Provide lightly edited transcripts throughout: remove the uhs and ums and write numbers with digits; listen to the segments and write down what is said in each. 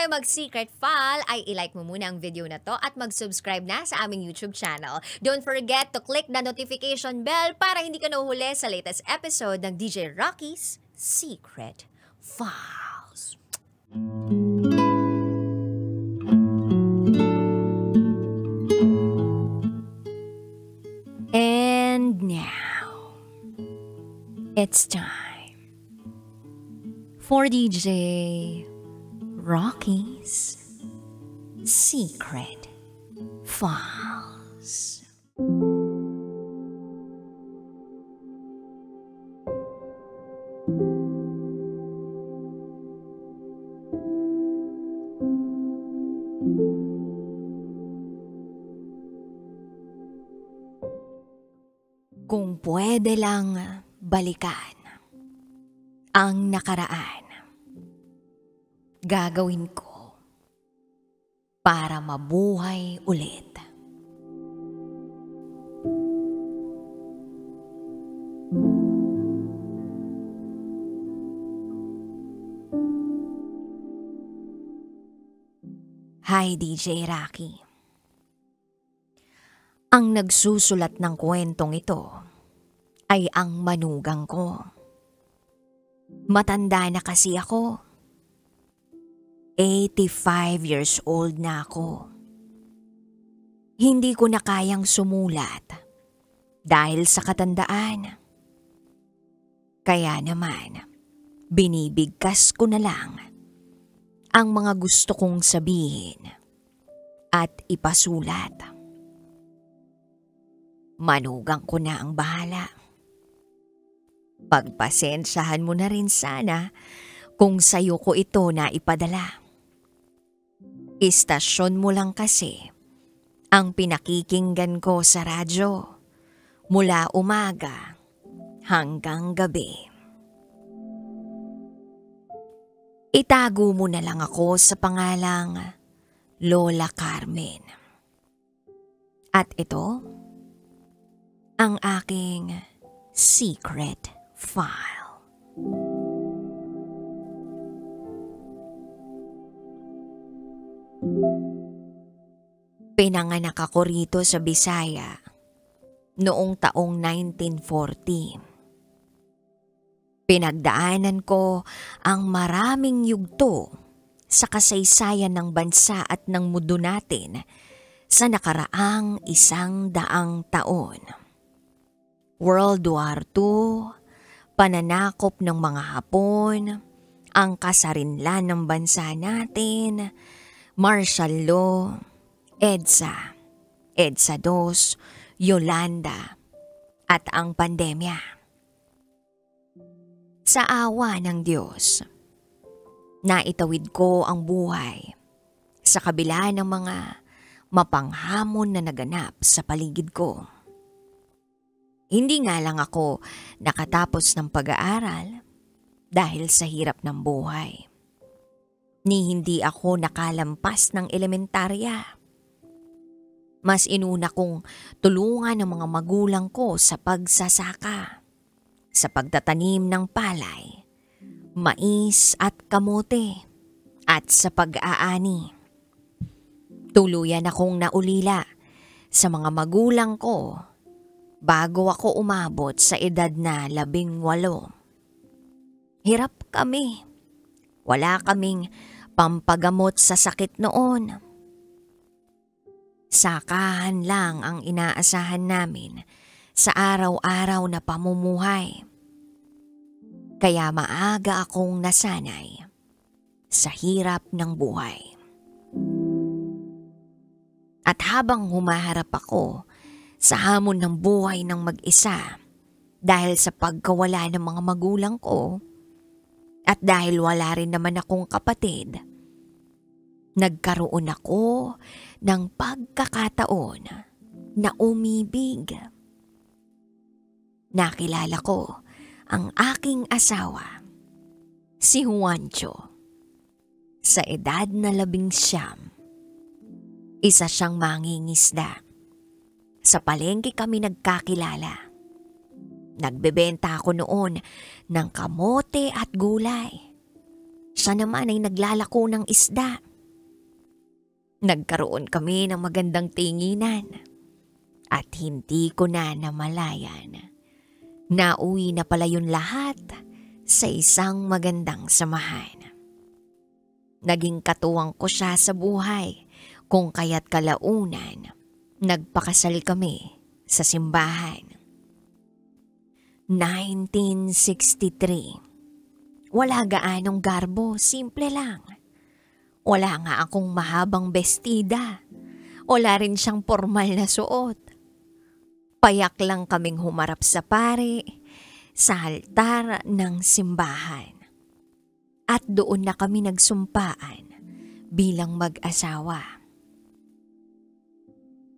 tayo mag-secret file, ay ilike mo muna ang video na to at mag-subscribe na sa aming YouTube channel. Don't forget to click the notification bell para hindi ka nahuhuli sa latest episode ng DJ Rocky's Secret Files. And now, it's time for DJ Rocky's Secret Files. Kung pwede lang balikan ang nakaraan, gagawin ko para mabuhay ulit. Hi, DJ Rocky. Ang nagsusulat ng kwentong ito ay ang manugang ko. Matanda na kasi ako. 85 years old na ako. Hindi ko na kayang sumulat dahil sa katandaan. Kaya naman, binibigkas ko na lang ang mga gusto kong sabihin at ipasulat. Manugang ko na ang bahala. Pagpasensyahan mo na rin sana kung sayo ko ito na ipadala. Istasyon mo lang kasi ang pinakikinggan ko sa radyo mula umaga hanggang gabi. Itago mo na lang ako sa pangalang Lola Carmen. At ito ang aking secret file. Pinanganak ako rito sa Bisaya noong taong 1940. Pinagdaanan ko ang maraming yugto sa kasaysayan ng bansa at ng mundo natin sa nakaraang 100 taon. World War II, pananakop ng mga Hapon, ang kasarinlan ng bansa natin, martial law, EDSA, EDSA II, Yolanda, at ang pandemya. Sa awa ng Diyos, naitawid ko ang buhay sa kabila ng mga mapanghamon na naganap sa paligid ko. Hindi nga lang ako nakatapos ng pag-aaral dahil sa hirap ng buhay. Ni hindi ako nakalampas ng elementarya. Mas inuna kong tulungan ng mga magulang ko sa pagsasaka, sa pagtatanim ng palay, mais at kamote, at sa pag-aani. Tuluyan akong naulila sa mga magulang ko bago ako umabot sa edad na 18. Hirap kami. Wala kaming pampagamot sa sakit noon. Sakahan lang ang inaasahan namin sa araw-araw na pamumuhay. Kaya maaga akong nasanay sa hirap ng buhay. At habang humaharap ako sa hamon ng buhay ng mag-isa dahil sa pagkawala ng mga magulang ko at dahil wala rin naman akong kapatid, nagkaroon ako ng pagkakataon na umibig. Nakilala ko ang aking asawa, si Juancho, sa edad na 19. Isa siyang mangingisda. Sa palengke kami nagkakilala. Nagbebenta ako noon ng kamote at gulay. Siya naman ay naglalako ng isda. Nagkaroon kami ng magandang tinginan at hindi ko na namalayan. Nauwi na pala yun lahat sa isang magandang samahan. Naging katuwang ko siya sa buhay kung kaya't kalaunan nagpakasal kami sa simbahan. 1963. Wala gaanong garbo, simple lang. Wala nga akong mahabang bestida. Wala rin siyang formal na suot. Payak lang kaming humarap sa pare sa altar ng simbahan. At doon na kami nagsumpaan bilang mag-asawa.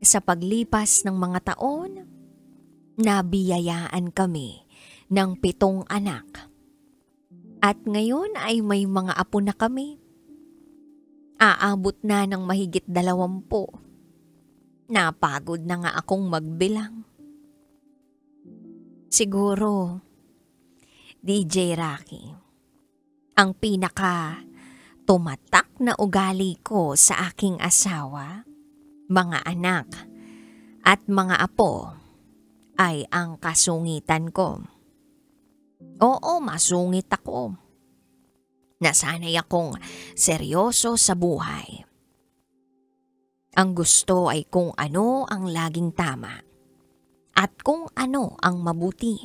Sa paglipas ng mga taon, nabiyayaan kami ng 7 anak. At ngayon ay may mga apo na kami. Aabot na ng mahigit 20. Napagod na nga akong magbilang. Siguro, DJ Rocky, ang pinaka tumatak na ugali ko sa aking asawa, mga anak at mga apo ay ang kasungitan ko. Oo, masungit ako. Nasanay akong seryoso sa buhay. Ang gusto ay kung ano ang laging tama at kung ano ang mabuti.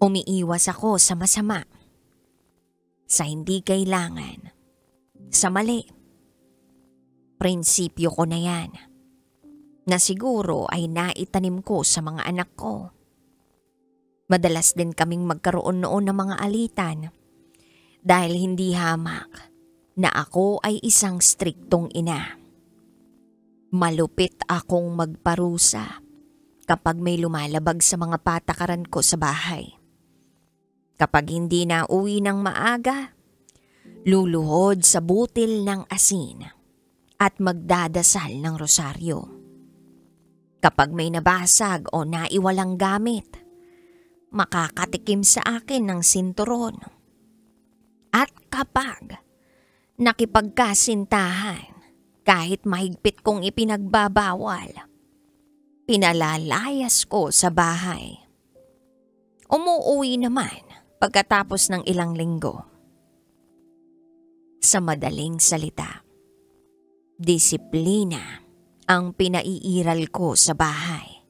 Umiiwas ako sa masama, sa hindi kailangan, sa mali. Prinsipyo ko na yan, na siguro ay naitanim ko sa mga anak ko. Madalas din kaming magkaroon noon ng mga alitan dahil hindi hamak na ako ay isang striktong ina. Malupit akong magparusa kapag may lumalabag sa mga patakaran ko sa bahay. Kapag hindi na uwi ng maaga, luluhod sa butil ng asin at magdadasal ng rosaryo. Kapag may nabasag o naiwalang gamit, makakatikim sa akin ng sinturon. At kapag nakipagkasintahan, kahit mahigpit kong ipinagbabawal, pinalalayas ko sa bahay. Umuuwi naman pagkatapos ng ilang linggo. Sa madaling salita, disiplina ang pinaiiral ko sa bahay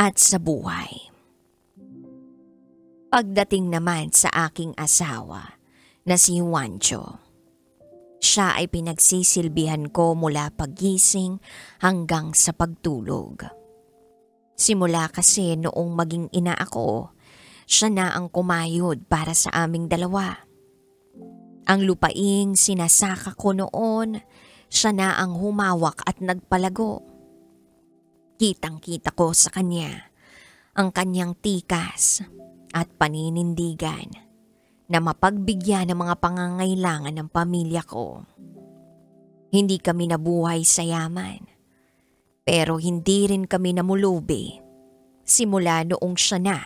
at sa buhay. Pagdating naman sa aking asawa na si Juancho, siya ay pinagsisilbihan ko mula paggising hanggang sa pagtulog. Simula kasi noong maging ina ako, siya na ang kumayod para sa aming dalawa. Ang lupaing sinasaka ko noon, siya na ang humawak at nagpalago. Kitang-kita ko sa kanya ang kanyang tikas at paninindigan na mapagbigyan ng mga pangangailangan ng pamilya ko. Hindi kami nabuhay sa yaman, pero hindi rin kami namulubi simula noong siya na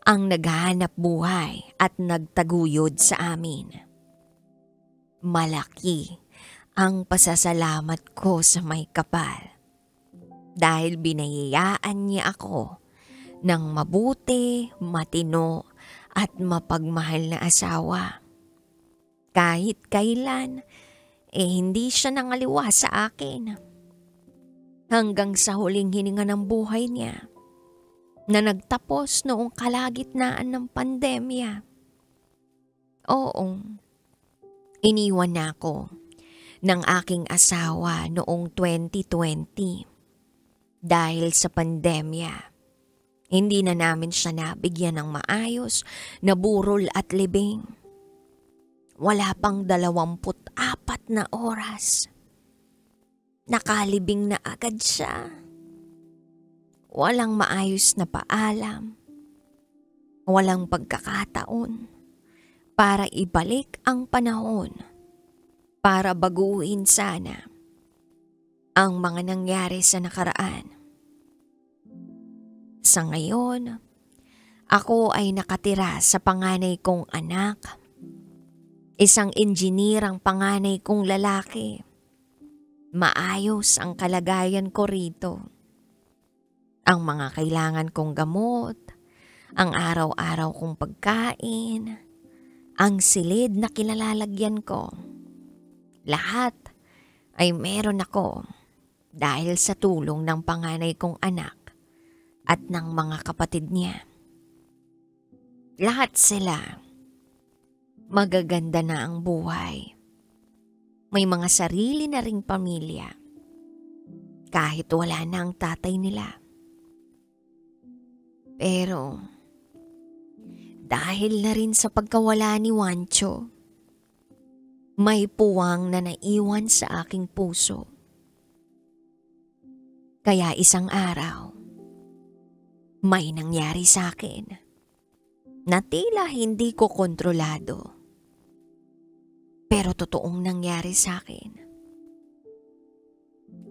ang naghahanap buhay at nagtaguyod sa amin. Malaki ang pasasalamat ko sa may kapal dahil binayaan niya ako ng mabuti, matino at mapagmahal na asawa. Kahit kailan, hindi siya nangaliwa sa akin. Hanggang sa huling hininga ng buhay niya, na nagtapos noong kalagitnaan ng pandemya. Oo, iniwan na ako ng aking asawa noong 2020 dahil sa pandemya. Hindi na namin siya nabigyan ng maayos na burol at libing. Wala pang 24 na oras. Nakalibing na agad siya. Walang maayos na paalam. Walang pagkakataon para ibalik ang panahon para baguhin sana ang mga nangyari sa nakaraan. Sa ngayon, ako ay nakatira sa panganay kong anak. Isang engineer ang panganay kong lalaki Maayos ang kalagayan ko rito. Ang mga kailangan kong gamot, ang araw-araw kong pagkain, ang silid na kinalalagyan ko. Lahat ay meron ako dahil sa tulong ng panganay kong anak at ng mga kapatid niya. Lahat sila magaganda na ang buhay. May mga sarili na ring pamilya kahit wala na ang tatay nila. Pero dahil na rin sa pagkawala ni Juancho, may puwang na naiwan sa aking puso. Kaya isang araw, may nangyari sa akin na tila hindi ko kontrolado. Pero totoong nangyari sa akin.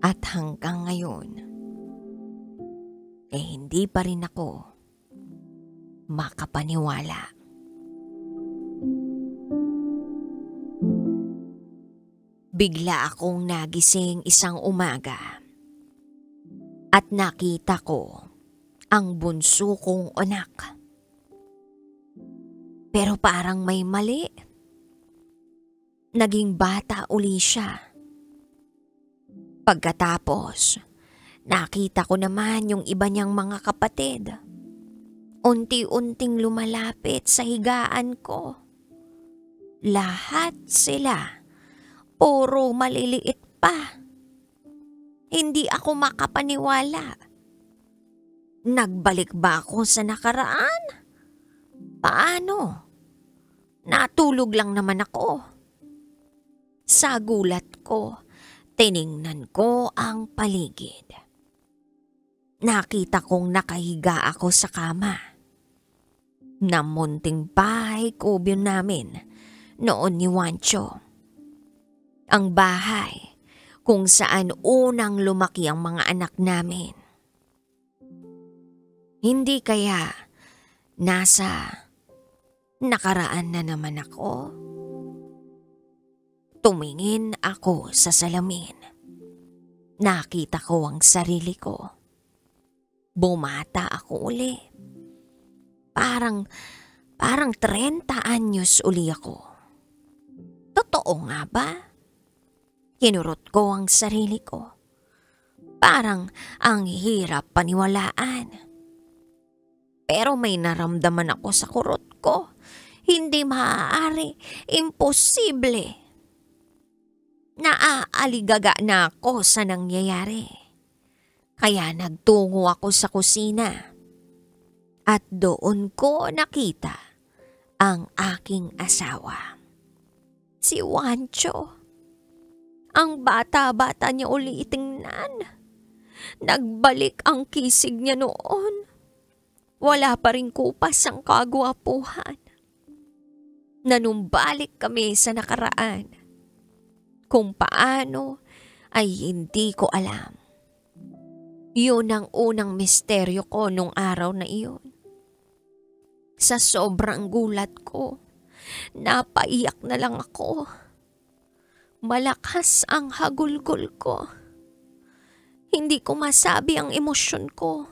At hanggang ngayon, hindi pa rin ako makapaniwala. Bigla akong nagising isang umaga at nakita ko ang bunso kong anak. Pero parang may mali. Naging bata uli siya. Pagkatapos, nakita ko naman yung iba niyang mga kapatid. Unti-unting lumalapit sa higaan ko. Lahat sila, puro maliliit pa. Hindi ako makapaniwala. Nagbalik ba ako sa nakaraan? Paano? Natulog lang naman ako. Sa gulat ko, tiningnan ko ang paligid. Nakita kong nakahiga ako sa kama. Na munting bahay kubyo namin noon ni Juancho. Ang bahay kung saan unang lumaki ang mga anak namin. Hindi kaya nasa nakaraan na naman ako? Tumingin ako sa salamin. Nakita ko ang sarili ko. Bumata ako uli. Parang 30 anyos uli ako. Totoo nga ba? Kinurot ko ang sarili ko. Parang ang hirap paniwalaan. Pero may naramdaman ako sa kurot ko. Hindi maaari, imposible. Naaaligaga na ako sa nangyayari. Kaya nagtungo ako sa kusina. At doon ko nakita ang aking asawa. Si Juancho. Ang bata-bata niya uli itingnan. Nagbalik ang kisig niya noon. Wala pa rin kupas ang kagwapuhan. Nanumbalik kami sa nakaraan. Kung paano ay hindi ko alam. Yun ang unang misteryo ko nung araw na iyon. Sa sobrang gulat ko, napaiyak na lang ako. Malakas ang hagulgol ko. Hindi ko masabi ang emosyon ko.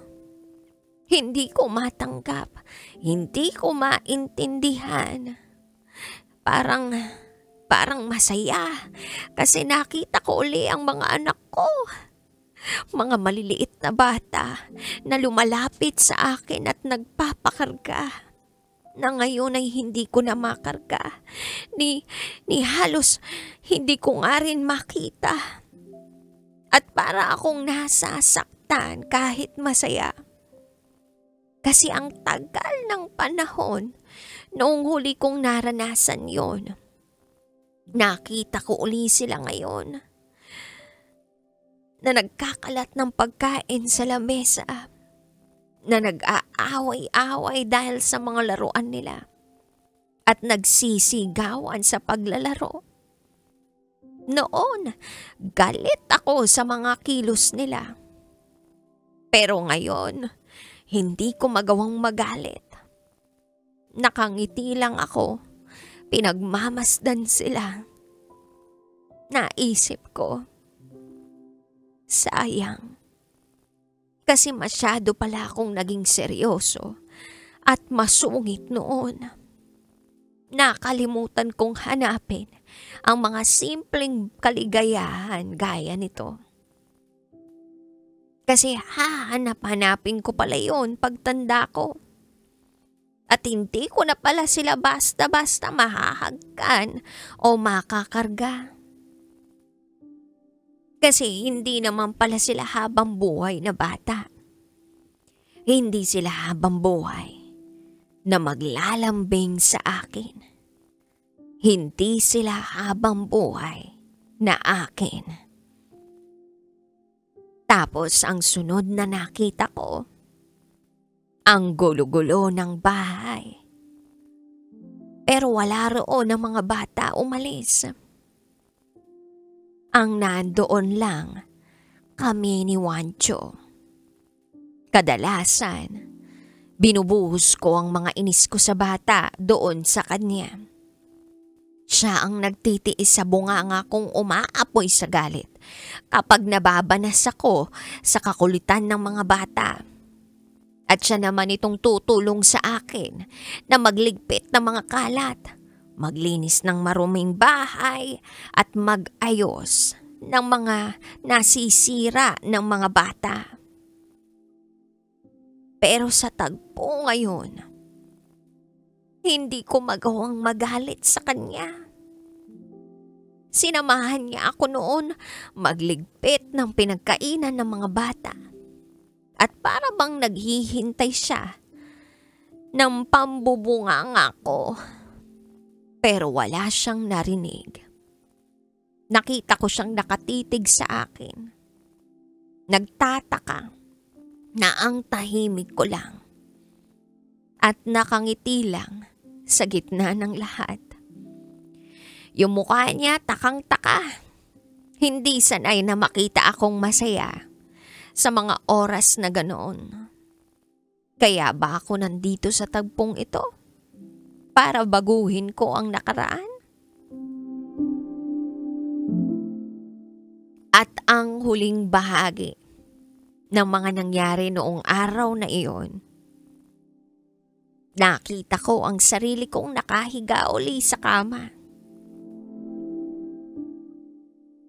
Hindi ko matanggap. Hindi ko maintindihan. Parang masaya kasi nakita ko uli ang mga anak ko. Mga maliliit na bata na lumalapit sa akin at nagpapakarga. Na ngayon ay hindi ko na makarga. Ni halos hindi ko nga rin makita. At para akong nasasaktan kahit masaya. Kasi ang tagal ng panahon noong huli kong naranasan yon. Nakita ko uli sila ngayon na nagkakalat ng pagkain sa lamesa, na nag-aaway-away dahil sa mga laruan nila at nagsisigawan sa paglalaro. Noon, galit ako sa mga kilos nila. Pero ngayon, hindi ko magawang magalit. Nakangiti lang ako. Pinagmamasdan sila. Naisip ko, Sayang. Kasi masyado pala akong naging seryoso at masungit noon. Nakalimutan kong hanapin ang mga simpleng kaligayahan gaya nito. Kasi hahanap-hanapin ko pala yun pagtanda ko. At hindi ko na pala sila basta-basta mahahagkan o makakarga. Kasi hindi naman pala sila habang buhay na bata. Hindi sila habang buhay na maglalambing sa akin. Hindi sila habang buhay na akin. Tapos ang sunod na nakita ko, ang gulo-gulo ng bahay. Pero wala roon ang mga bata umalis. Ang nandoon lang kami ni Wancho. Kadalasan, binubuhos ko ang mga inis ko sa bata doon sa kanya. Siya ang nagtitiis sa bunganga kong umaapoy sa galit kapag nababanas ako sa kakulitan ng mga bata. At siya naman itong tutulong sa akin na magligpit ng mga kalat, maglinis ng maruming bahay at mag-ayos ng mga nasisira ng mga bata. Pero sa tagpo ngayon, hindi ko magawang magalit sa kanya. Sinamahan niya ako noon magligpit ng pinagkainan ng mga bata. At para bang naghihintay siya ng pambubunganga ko. Pero wala siyang narinig. Nakita ko siyang nakatitig sa akin. Nagtataka na ang tahimik ko lang. At nakangiti lang sa gitna ng lahat. Yung mukha niya takang-taka. Hindi sanay na makita akong masaya sa mga oras na ganoon. Kaya ba ako nandito sa tagpong ito? Para baguhin ko ang nakaraan? At ang huling bahagi ng mga nangyari noong araw na iyon, nakita ko ang sarili kong nakahiga uli sa kama.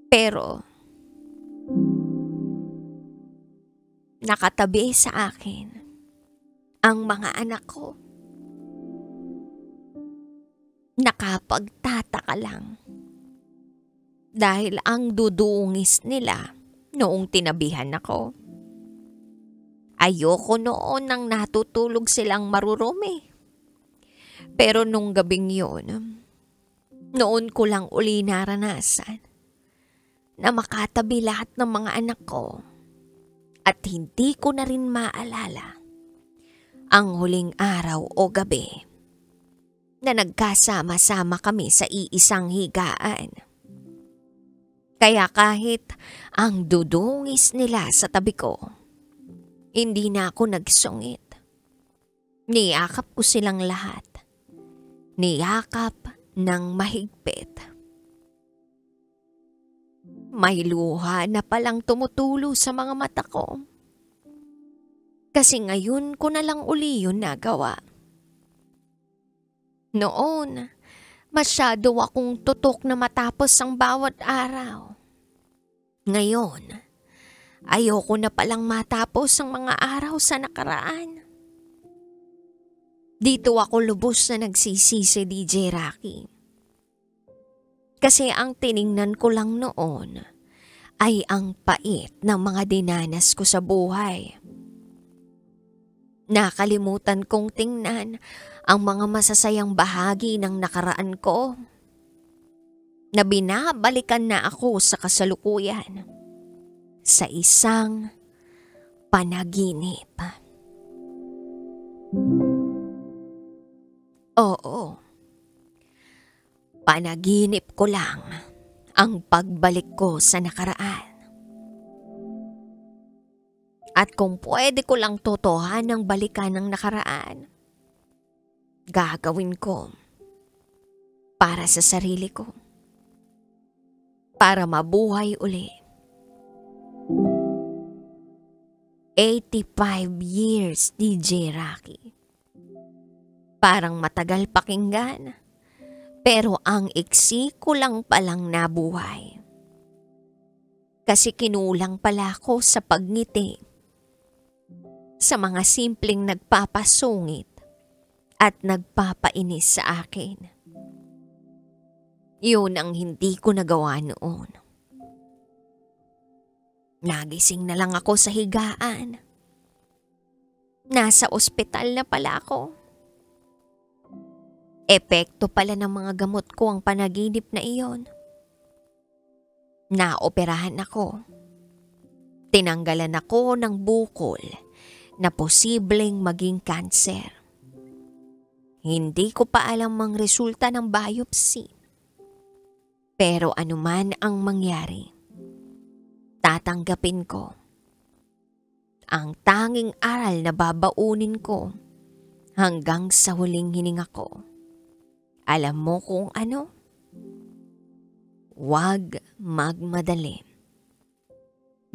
Pero nakatabi sa akin ang mga anak ko. Nakapagtataka lang dahil ang dudungis nila noong tinabihan ako. Ayoko noon nang natutulog silang marurumi. Pero nung gabing yun, noon ko lang uli naranasan na makatabi lahat ng mga anak ko. At hindi ko na rin maalala ang huling araw o gabi na nagkasama-sama kami sa iisang higaan. Kaya kahit ang dudungis nila sa tabi ko, hindi na ako nagsungit. Niyakap ko silang lahat. Niyakap ng mahigpit. May luha na palang tumutulo sa mga mata ko. Kasi ngayon ko na lang uli yun nagawa. Noon, masyado akong tutok na matapos ang bawat araw. Ngayon, ayoko na palang matapos ang mga araw sa nakaraan. Dito ako lubos na nagsisisi, DJ Rocky. Kasi ang tiningnan ko lang noon ay ang pait ng mga dinanas ko sa buhay. Nakalimutan kong tingnan ang mga masasayang bahagi ng nakaraan ko na binabalikan na ako sa kasalukuyan sa isang panaginip. Oo. Panaginip ko lang ang pagbalik ko sa nakaraan. At kung pwede ko lang totohan ang balikan ng nakaraan, gagawin ko para sa sarili ko. Para mabuhay uli. 85 years, DJ Rocky. Parang matagal pakinggan, pero ang iksi ko lang palang nabuhay. Kasi kinulang pala ako sa pagngiti, sa mga simpleng nagpapasungit at nagpapainis sa akin. Yun ang hindi ko nagawa noon. Nagising na lang ako sa higaan. Nasa ospital na pala ako. Epekto pala ng mga gamot ko ang panaginip na iyon. Naoperahan ako. Tinanggalan ako ng bukol na posibleng maging kanser. Hindi ko pa alam ang resulta ng biopsy. Pero anuman ang mangyari, tatanggapin ko. Ang tanging aral na babaunin ko hanggang sa huling hininga ko. Alam mo kung ano? Huwag magmadali.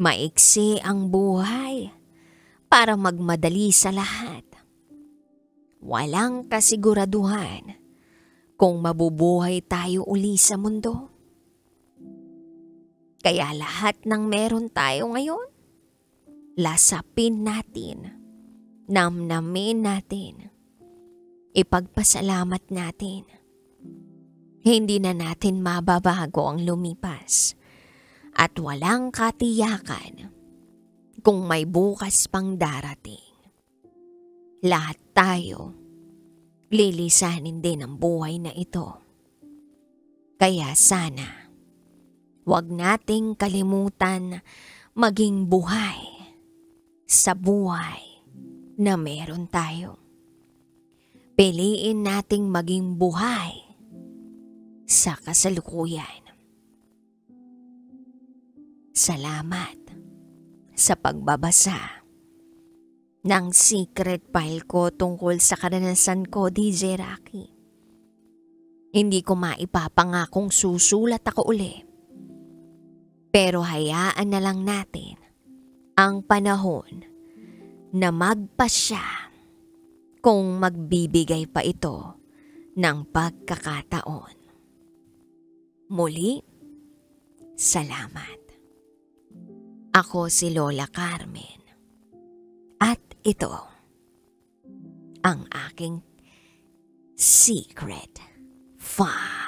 Maiksi ang buhay para magmadali sa lahat. Walang kasiguraduhan kung mabubuhay tayo uli sa mundo. Kaya lahat ng meron tayo ngayon, lasapin natin, namnamin natin, ipagpasalamat natin. Hindi na natin mababago ang lumipas at walang katiyakan kung may bukas pang darating. Lahat tayo lilisanin din ang buhay na ito. Kaya sana, huwag nating kalimutan maging buhay sa buhay na meron tayo. Piliin nating maging buhay sa kasalukuyan. Salamat sa pagbabasa ng secret file ko tungkol sa karanasan ko, DJ Rocky. Hindi ko maipapangakong susulat ako uli. Pero hayaan na lang natin ang panahon na magpasya kung magbibigay pa ito ng pagkakataon. Muli, salamat. Ako si Lola Carmen. At ito ang aking secret file.